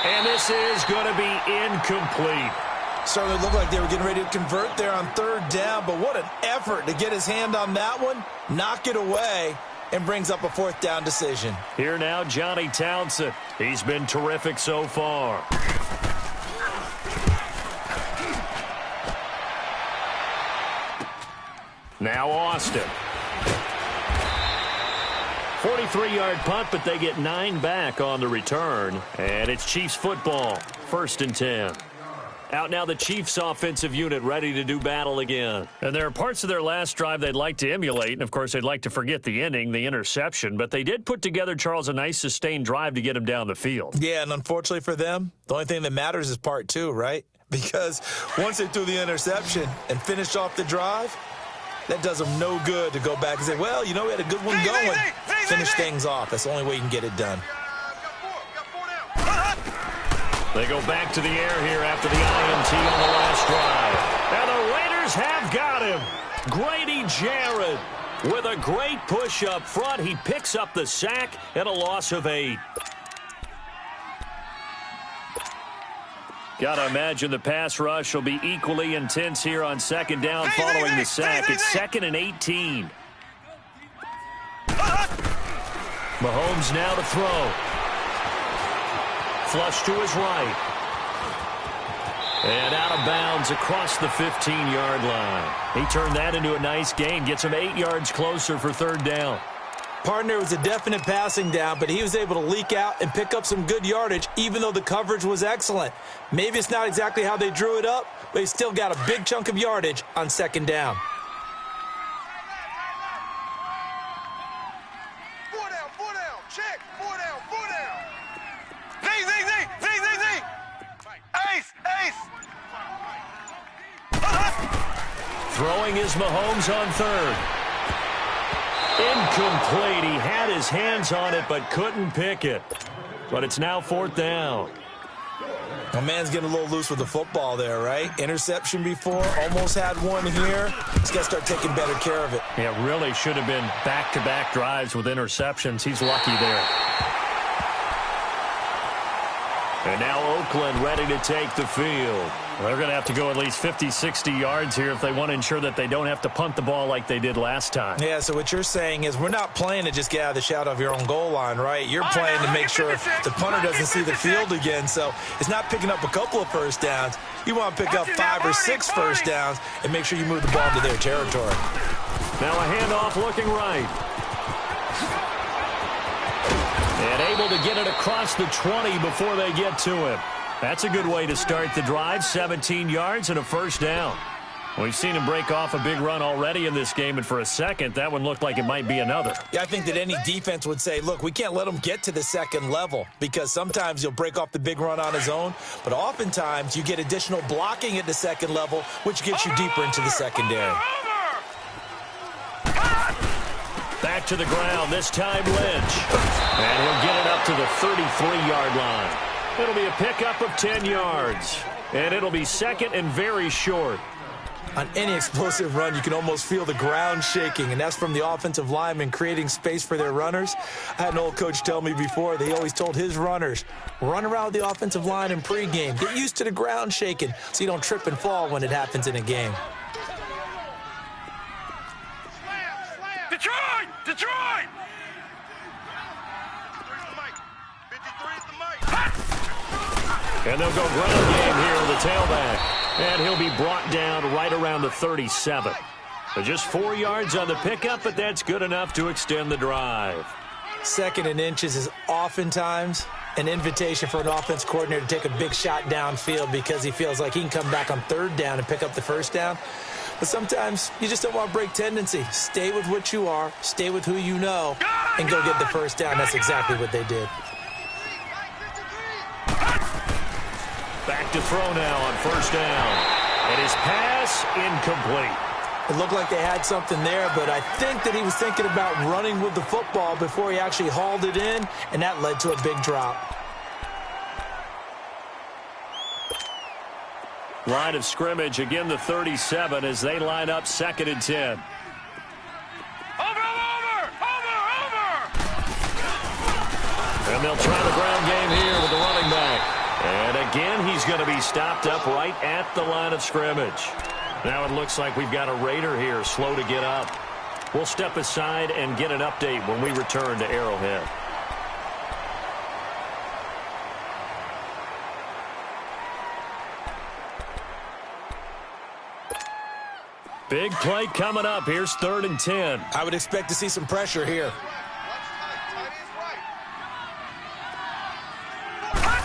And this is going to be incomplete. Started to look like they were getting ready to convert there on 3rd down, but what an effort to get his hand on that one, knock it away, and brings up a 4th down decision. Here now, Johnny Townsend. He's been terrific so far. Now Austin. 43-yard punt, but they get 9 back on the return. And it's Chiefs football, 1st and 10. Out now the Chiefs offensive unit ready to do battle again. And there are parts of their last drive they'd like to emulate. And, of course, they'd like to forget the ending, the interception. But they did put together, Charles, a nice sustained drive to get him down the field. Yeah, and unfortunately for them, the only thing that matters is part 2, right? Because once they threw the interception and finished off the drive, that does them no good to go back and say, well, you know, we had a good one going. Finish things off. That's the only way you can get it done. They go back to the air here after the INT on the last drive. And the Raiders have got him. Grady Jarrett with a great push up front. He picks up the sack and a loss of 8. Got to imagine the pass rush will be equally intense here on 2nd down following the sack. It's 2nd and 18. Mahomes now to throw. Flush to his right. And out of bounds across the 15-yard line. He turned that into a nice gain. Gets him 8 yards closer for 3rd down. Partner was a definite passing down, but he was able to leak out and pick up some good yardage, even though the coverage was excellent. Maybe it's not exactly how they drew it up, but he still got a big chunk of yardage on 2nd down. 4 down, 4 down. Check. 4 down, 4 down. Z. Ace. Throwing is Mahomes on 3rd. Incomplete. He had his hands on it but couldn't pick it. But it's now 4th down. My man's getting a little loose with the football there, right? Interception before, almost had one here. He's got to start taking better care of it. Yeah, really should have been back-to-back drives with interceptions. He's lucky there. And now Oakland ready to take the field. They're going to have to go at least 50, 60 yards here if they want to ensure that they don't have to punt the ball like they did last time. Yeah, so what you're saying is we're not playing to just get out of the shadow of your own goal line, right? You're playing to make sure the punter doesn't see the field again. So it's not picking up a couple of 1st downs. You want to pick up 5 or 6 1st downs and make sure you move the ball into their territory. Now a handoff looking right. And able to get it across the 20 before they get to him. That's a good way to start the drive. 17 yards and a 1st down. We've seen him break off a big run already in this game, and for a second, that one looked like it might be another. Yeah, I think that any defense would say, look, we can't let him get to the 2nd level because sometimes he'll break off the big run on his own, but oftentimes you get additional blocking at the 2nd level, which gets you deeper into the secondary. Back to the ground, this time Lynch. And he'll get it up to the 33-yard line. It'll be a pickup of 10 yards. And it'll be 2nd and very short. On any explosive run, you can almost feel the ground shaking, and that's from the offensive linemen creating space for their runners. I had an old coach tell me before that he always told his runners, run around the offensive line in pregame. Get used to the ground shaking so you don't trip and fall when it happens in a game. Detroit! And they'll go ground game here with the tailback. And he'll be brought down right around the 37. So just 4 yards on the pickup, but that's good enough to extend the drive. 2nd and inches is oftentimes an invitation for an offense coordinator to take a big shot downfield because he feels like he can come back on 3rd down and pick up the 1st down. But sometimes you just don't want to break tendency. Stay with what you are, stay with who you know, and go get the 1st down. That's exactly what they did. Back to throw now on 1st down. And his pass incomplete. It looked like they had something there, but I think that he was thinking about running with the football before he actually hauled it in, and that led to a big drop. Line of scrimmage, again the 37 as they line up 2nd and 10. Over! And they'll try the ground game here with the running back. And again, he's going to be stopped up right at the line of scrimmage. Now it looks like we've got a Raider here, slow to get up. We'll step aside and get an update when we return to Arrowhead. Big play coming up. Here's 3rd and 10. I would expect to see some pressure here.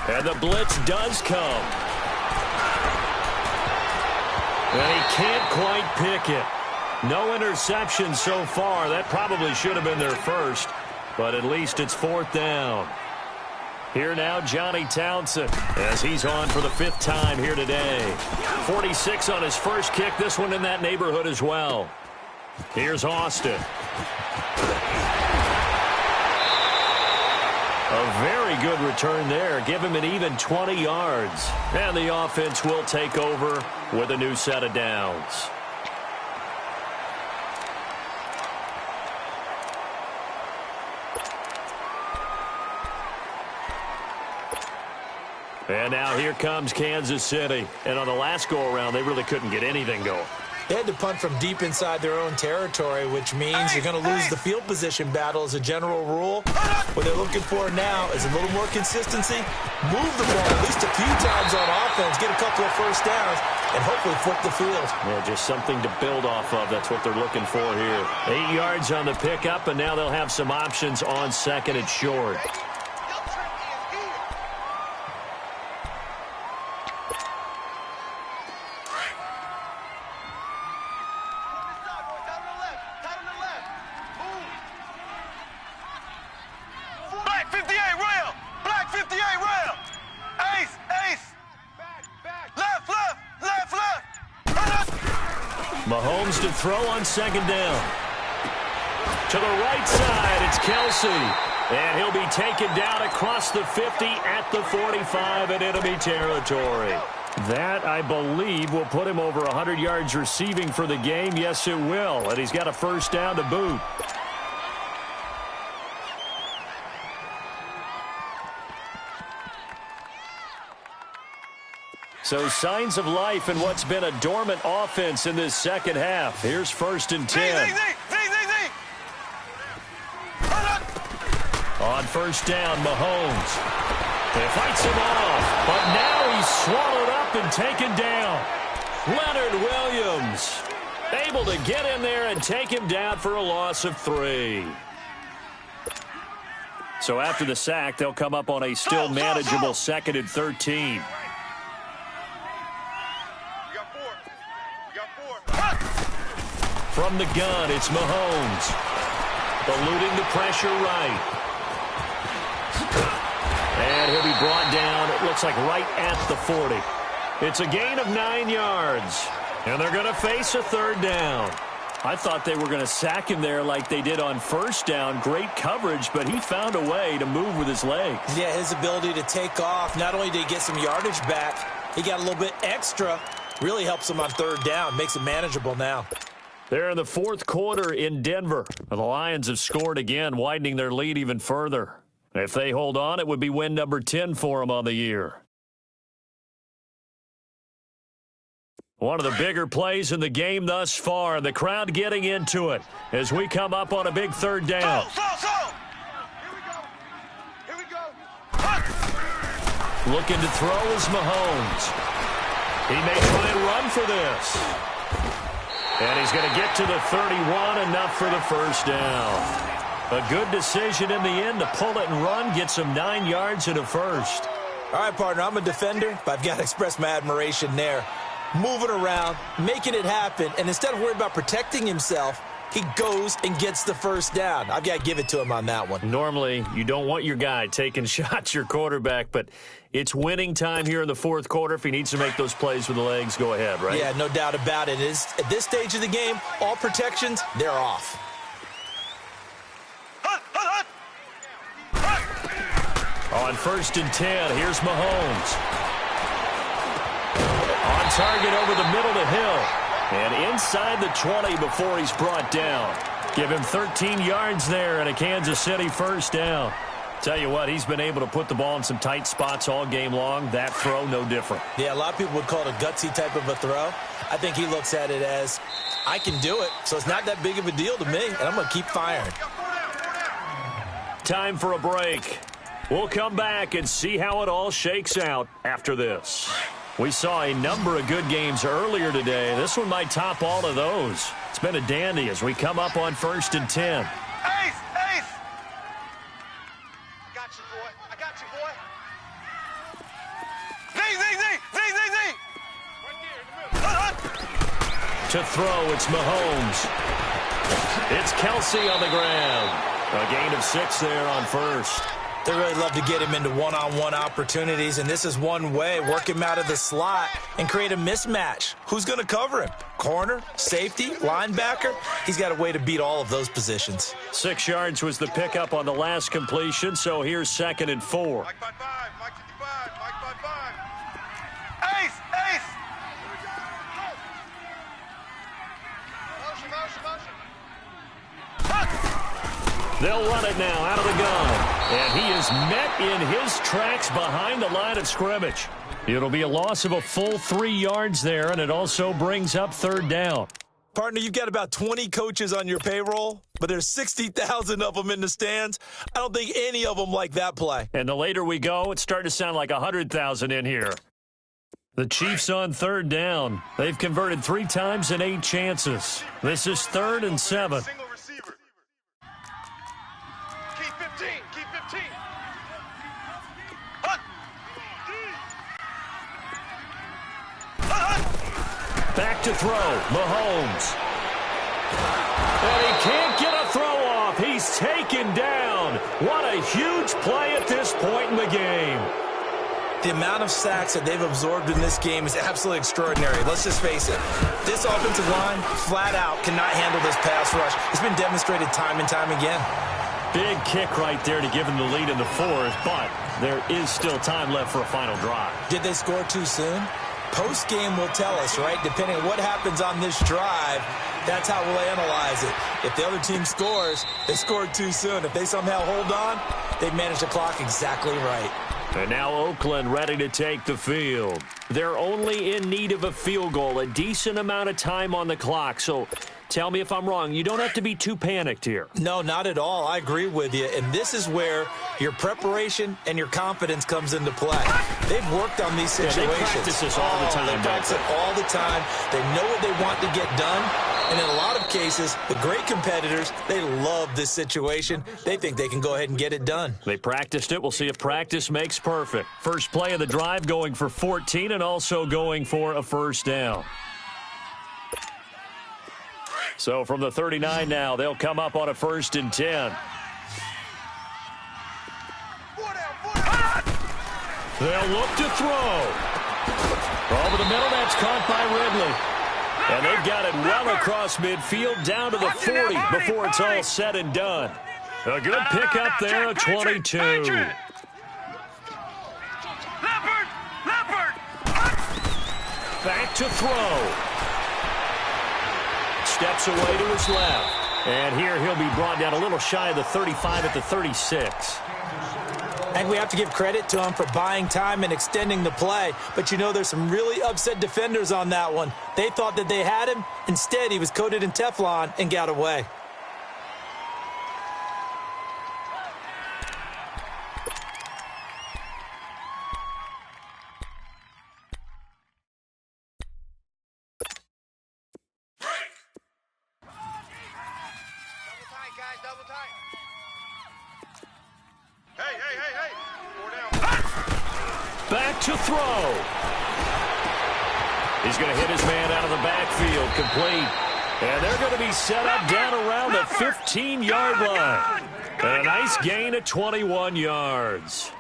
And the blitz does come. And he can't quite pick it. No interception so far. That probably should have been their first, but at least it's 4th down. Here now, Johnny Townsend, as he's on for the 5th time here today. 46 on his first kick. This one in that neighborhood as well. Here's Austin. A very good return there. Give him an even 20 yards. And the offense will take over with a new set of downs. And now here comes Kansas City. And on the last go-around, they really couldn't get anything going. They had to punt from deep inside their own territory, which means you're going to lose the field position battle as a general rule. What they're looking for now is a little more consistency, move the ball at least a few times on offense, get a couple of first downs, and hopefully flip the field. Yeah, just something to build off of. That's what they're looking for here. 8 yards on the pickup, and now they'll have some options on 2nd and short. Mahomes to throw on 2nd down. To the right side, it's Kelsey. And he'll be taken down across the 50 at the 45 in enemy territory. That, I believe, will put him over 100 yards receiving for the game. Yes, it will. And he's got a 1st down to boot. So signs of life in what's been a dormant offense in this 2nd half. Here's 1st and 10. On 1st down, Mahomes. He fights him off, but now he's swallowed up and taken down. Leonard Williams able to get in there and take him down for a loss of 3. So after the sack, they'll come up on a still manageable 2nd and 13. From the gun, it's Mahomes. Eluding the pressure right. And he'll be brought down, it looks like right at the 40. It's a gain of 9 yards. And they're going to face a 3rd down. I thought they were going to sack him there like they did on 1st down. Great coverage, but he found a way to move with his legs. Yeah, his ability to take off. Not only did he get some yardage back, he got a little bit extra. Really helps him on 3rd down. Makes it manageable now. They're in the 4th quarter in Denver. The Lions have scored again, widening their lead even further. If they hold on, it would be win number 10 for them on the year. One of the bigger plays in the game thus far. The crowd getting into it as we come up on a big 3rd down. Here we go. Looking to throw is Mahomes. He may try and run for this. And he's going to get to the 31, enough for the 1st down. A good decision in the end to pull it and run, get some 9 yards and a 1st. All right, partner, I'm a defender, but I've got to express my admiration there. Moving around, making it happen, and instead of worrying about protecting himself, he goes and gets the 1st down. I've got to give it to him on that one. Normally, you don't want your guy taking shots, your quarterback, but it's winning time here in the 4th quarter. If he needs to make those plays with the legs, go ahead, right? Yeah, no doubt about it. At this stage of the game, all protections, they're off. On 1st and 10, here's Mahomes. On target over the middle to Hill. And inside the 20 before he's brought down. Give him 13 yards there and a Kansas City 1st down. Tell you what, he's been able to put the ball in some tight spots all game long. That throw, no different. Yeah, a lot of people would call it a gutsy type of a throw. I think he looks at it as, I can do it, so it's not that big of a deal to me, and I'm going to keep firing. Time for a break. We'll come back and see how it all shakes out after this. We saw a number of good games earlier today. This one might top all of those. It's been a dandy as we come up on 1st and 10. Ace! Ace! I got you, boy. I got you, boy. Z, Z, Z! Z, Z, Z! Right there in the middle. To throw, it's Mahomes. It's Kelsey on the ground. A gain of 6 there on first. They really love to get him into one-on-one opportunities, and this is one way. Work him out of the slot and create a mismatch. Who's going to cover him? Corner, safety, linebacker? He's got a way to beat all of those positions. 6 yards was the pickup on the last completion, so here's 2nd and 4. Mike by 5, Mike 55, Mike by 5. Ace! Ace! Motion, motion, motion. They'll run it now out of the gun. And he is met in his tracks behind the line of scrimmage. It'll be a loss of a full 3 yards there, and it also brings up 3rd down. Partner, you've got about 20 coaches on your payroll, but there's 60,000 of them in the stands. I don't think any of them like that play. And the later we go, it's starting to sound like 100,000 in here. The Chiefs on 3rd down. They've converted 3 times in 8 chances. This is 3rd and 7. Single receiver. Keep 15, keep 15. Hunt. Back to throw, Mahomes. And he can't get a throw off. He's taken down. What a huge play at this point in the game. The amount of sacks that they've absorbed in this game is absolutely extraordinary. Let's just face it. This offensive line, flat out, cannot handle this pass rush. It's been demonstrated time and time again. Big kick right there to give them the lead in the 4th, but there is still time left for a final drive. Did they score too soon? Post-game will tell us, right? Depending on what happens on this drive, that's how we'll analyze it. If the other team scores, they scored too soon. If they somehow hold on, they've managed the clock exactly right. And now Oakland ready to take the field. They're only in need of a field goal, a decent amount of time on the clock. So tell me if I'm wrong. You don't have to be too panicked here. No, not at all. I agree with you. And this is where your preparation and your confidence comes into play. They've worked on these situations. Yeah, they practice this all the time. They practice it all the time. They know what they want to get done. And in a lot of cases, the great competitors, they love this situation. They think they can go ahead and get it done. They practiced it. We'll see if practice makes perfect. First play of the drive going for 14 and also going for a 1st down. So from the 39 now, they'll come up on a 1st and 10. 4 down, 4 down. They'll look to throw. Over the middle, that's caught by Ridley. And they've got it well across midfield down to the 40 before it's all said and done. A good pickup there at 22. Leopard! Leopard! Back to throw. Steps away to his left. And here he'll be brought down a little shy of the 35 at the 36. And we have to give credit to him for buying time and extending the play. But, you know, there's some really upset defenders on that one. They thought that they had him. Instead, he was coated in Teflon and got away. Double tight, guys, double tight. Hey, hey, hey, hey. 4 down. Back to throw. He's going to hit his man out of the backfield, complete. And they're going to be set up down around the 15-yard line. And a nice gain of 21 yards.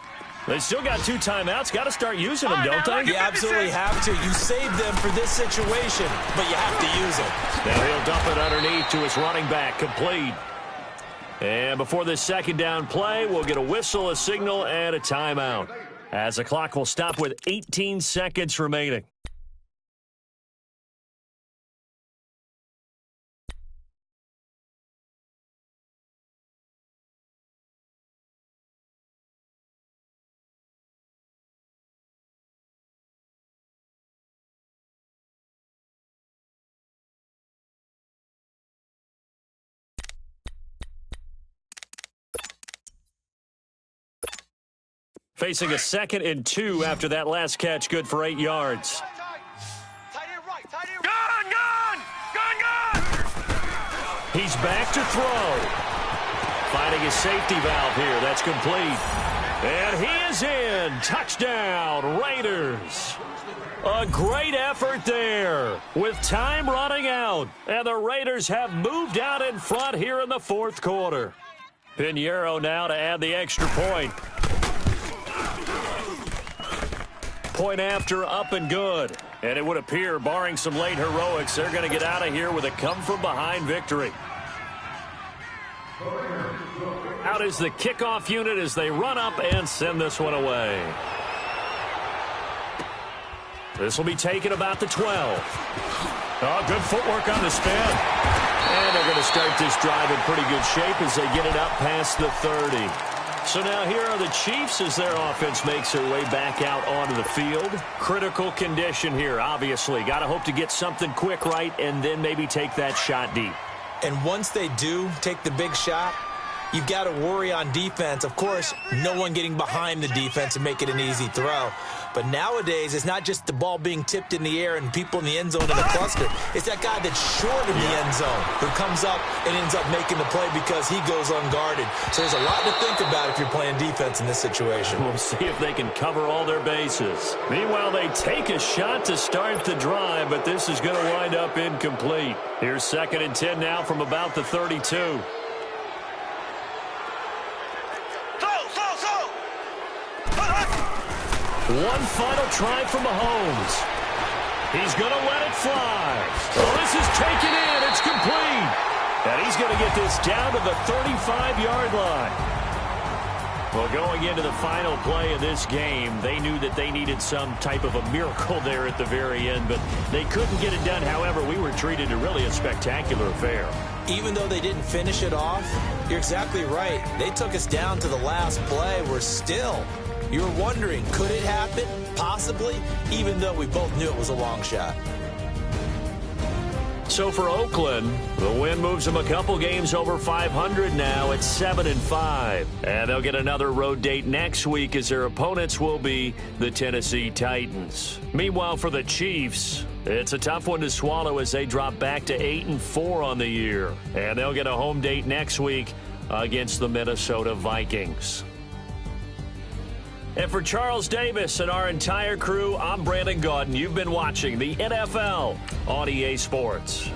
They still got 2 timeouts. Got to start using them, don't they? You absolutely have to. You save them for this situation, but you have to use them. Now he'll dump it underneath to his running back, complete. And before this 2nd down play, we'll get a whistle, a signal, and a timeout. As the clock will stop with 18 seconds remaining. Facing a 2nd and 2 after that last catch, good for 8 yards. He's back to throw. Finding his safety valve here. That's complete. And he is in. Touchdown, Raiders. A great effort there with time running out. And the Raiders have moved out in front here in the 4th quarter. Pinheiro now to add the extra point. Point after, up and good. And it would appear, barring some late heroics, they're going to get out of here with a come-from-behind victory. Out is the kickoff unit as they run up and send this one away. This will be taken about the 12. Oh, good footwork on the spin. And they're going to start this drive in pretty good shape as they get it up past the 30. So now here are the Chiefs as their offense makes their way back out onto the field. Critical condition here, obviously. Got to hope to get something quick right and then maybe take that shot deep. And once they do take the big shot, you've got to worry on defense. Of course, no one getting behind the defense and make it an easy throw. But nowadays, it's not just the ball being tipped in the air and people in the end zone in a cluster. It's that guy that's short in the end zone who comes up and ends up making the play because he goes unguarded. So there's a lot to think about if you're playing defense in this situation. We'll see if they can cover all their bases. Meanwhile, they take a shot to start the drive, but this is going to wind up incomplete. Here's 2nd and 10 now from about the 32. One final try for Mahomes. He's going to let it fly. Oh, this is taken in. It's complete. And he's going to get this down to the 35-yard line. Well, going into the final play of this game, they knew that they needed some type of a miracle there at the very end, but they couldn't get it done. However, we were treated to really a spectacular affair. Even though they didn't finish it off, you're exactly right. They took us down to the last play. We're still... You were wondering, could it happen? Possibly, even though we both knew it was a long shot. So for Oakland, the win moves them a couple games over 500 now at 7-5. And they'll get another road date next week as their opponents will be the Tennessee Titans. Meanwhile, for the Chiefs, it's a tough one to swallow as they drop back to 8-4 on the year. And they'll get a home date next week against the Minnesota Vikings. And for Charles Davis and our entire crew, I'm Brandon Gaudin. You've been watching the NFL on EA Sports.